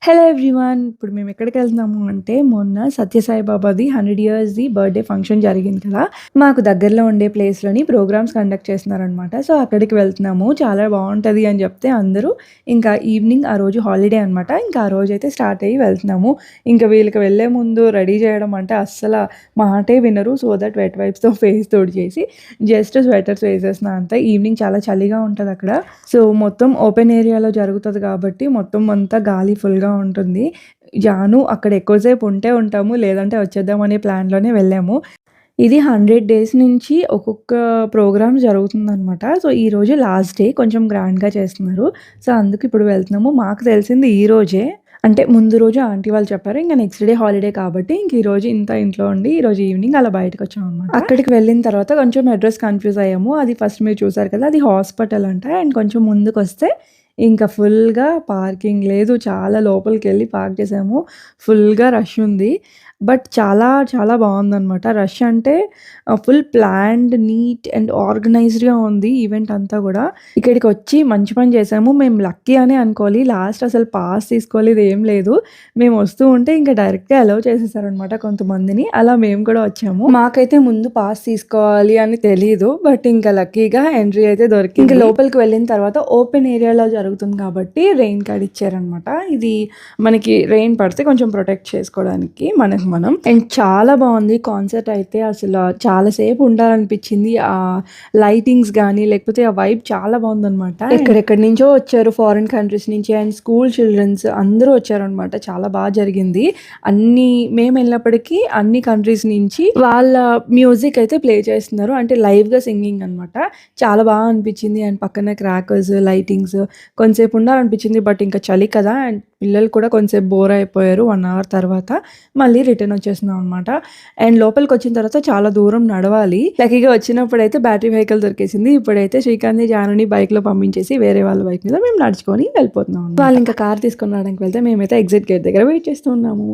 Hello everyone. ఇప్పుడు మేము ఎక్కడికెళ్తున్నాము అంటే, మొన్న సత్యసాయి బాబాది 100 ఇయర్స్‌ది బర్త్‌డే ఫంక్షన్ జరిగింది కదా! మాకు దగ్గరలో ఉండే ప్లేస్‌లోని ప్రోగ్రామ్స్ కండక్ట్ చేస్తున్నారనమాట. సో, అక్కడికి వెళ్తున్నాము. చాలా బావుంటది అని చెప్తే అందరూ ఇంకా ఈవినింగ్ ఆ రోజు హాలిడే అనమాట. ఇంకా ఆ రోజైతే స్టార్ట్ అయ్యి వెళ్తున్నాము. ఇంకా వీళ్ళకి వెళ్ళే ముందు రెడీ చేయడం అంటే అస్సల మాటే వినరు. సో దట్ వెట్ వైప్స్‌తో ఫేస్ తుడిచేసి జస్ట్ స్వెటర్స్ వేసేసినా అంతే. ఈవినింగ్ చాలా చలిగా ఉంటదక్కడ. సో, మొత్తం ఓపెన్ ఏరియాలో జరుగుతది కాబట్టి మొత్తం అంతా గాలి ఫుల్‌గా ఉంటుంది. జాను అక్కడ ఎక్కువ సేపు ఉంటే ఉంటాము. లేదంటే వచ్చేద్దాం అనే ప్లాన్‌లోనే వెళ్ళాము. ఇది 100 డేస్ నుంచి ఒక్కొక్క ప్రోగ్రామ్ జరుగుతుందనమాట. సో, ఈరోజు లాస్ట్ డే కొంచెం గ్రాండ్‌గా చేస్తున్నారు. సో, అందుకు ఇప్పుడు వెళ్తున్నాము. మాకు తెలిసింది ఈరోజే. అంటే ముందు రోజు ఆంటీ వాళ్ళు చెప్పారు. ఇంక నెక్స్ట్ డే హాలిడే కాబట్టి ఇంక ఈరోజు ఇంట్లో ఉండి ఈరోజు ఈవినింగ్ అలా బయటకొచ్చామనమాట. అక్కడికి వెళ్ళిన తర్వాత కొంచెం అడ్రెస్ కన్‌ఫ్యూజ్ అయ్యాము. అది ఫస్ట్ మీరు చూసారు కదా! అది హాస్పిటల్ అంట. అండ్ కొంచెం ముందుకొస్తే ఇంకా ఫుల్‌గా పార్కింగ్ లేదు. చాలా లోపలికెళ్ళి పార్క్ చేసాము. ఫుల్‌గా రష్ ఉంది. బట్ చాలా చాలా బావుందనమాట. రష్ అంటే ఫుల్ ప్లాన్డ్, నీట్ అండ్ ఆర్గనైజ్డ్‌గా ఉంది ఈవెంట్ అంతా గూడా. ఇక్కడికొచ్చి మంచి పని చేశాము. మేము లక్కీ అనే అనుకోవాలి. లాస్ట్ అసలు పాస్ తీసుకోలేదు ఏం లేదు. మేము వస్తూ ఉంటే ఇంకా డైరెక్ట్‌గా అలౌ చేసేసారనమాట కొంతమందిని. అలా మేము కూడా వచ్చాము. మాకైతే ముందు పాస్ తీసుకోవాలి అని తెలీదు. బట్ ఇంకా లక్కీగా ఎంట్రీ అయితే దొరికింది. ఇంకా లోపలికి వెళ్ళిన తర్వాత ఓపెన్ ఏరియాలో జరుగుతుంది కాబట్టి రెయిన్ కార్డ్ ఇచ్చారనమాట. ఇది మనకి రెయిన్ పడితే కొంచెం ప్రొటెక్ట్ చేసుకోవడానికి మనకు మనం. అండ్ చాలా బాగుంది కాన్సర్ట్ అయితే. అసలు చాలా సేపు ఉండాలనిపించింది. ఆ లైటింగ్స్ కానీ లేకపోతే ఆ వైబ్ చాలా బాగుందనమాట. ఎక్కడెక్కడి నుంచో వచ్చారు, ఫారిన్ కంట్రీస్ నుంచి అండ్ స్కూల్ చిల్డ్రన్స్ అందరూ వచ్చారనమాట. చాలా బాగా జరిగింది. మేము వెళ్ళినప్పటికీ అన్ని కంట్రీస్ నుంచి వాళ్ళ మ్యూజిక్ అయితే ప్లే చేస్తున్నారు. అంటే లైవ్‌గా సింగింగ్ అనమాట. చాలా బాగా అనిపించింది. అండ్ పక్కన క్రాకర్స్, లైటింగ్స్ కొంతసేపు ఉండాలనిపించింది. బట్ ఇంకా చలి కదా! అండ్ పిల్లలు కూడా కొంతసేపు బోర్ అయిపోయారు. 1 అవర్ తర్వాత మళ్ళీ రిటర్న్ వచ్చేసినాం అనమాట. అండ్ లోపలికొచ్చిన తర్వాత చాలా దూరం నడవాలి. లక్కీగా వచ్చినప్పుడైతే బ్యాటరీ వెహికల్ దొరికేసింది. ఇప్పుడైతే శ్రీకాంత్‌ని, జానుని బైక్‌లో పంపించేసి వేరే వాళ్ళ బైక్ మీద మేము నడుచుకొని వెళ్ళిపోతున్నాం. వాళ్ళు ఇంకా కార్ తీసుకొని రావడానికి వెళ్తే మేమైతే ఎగ్జిట్ గేట్ దగ్గర వెయిట్ చేస్తూ ఉన్నాము.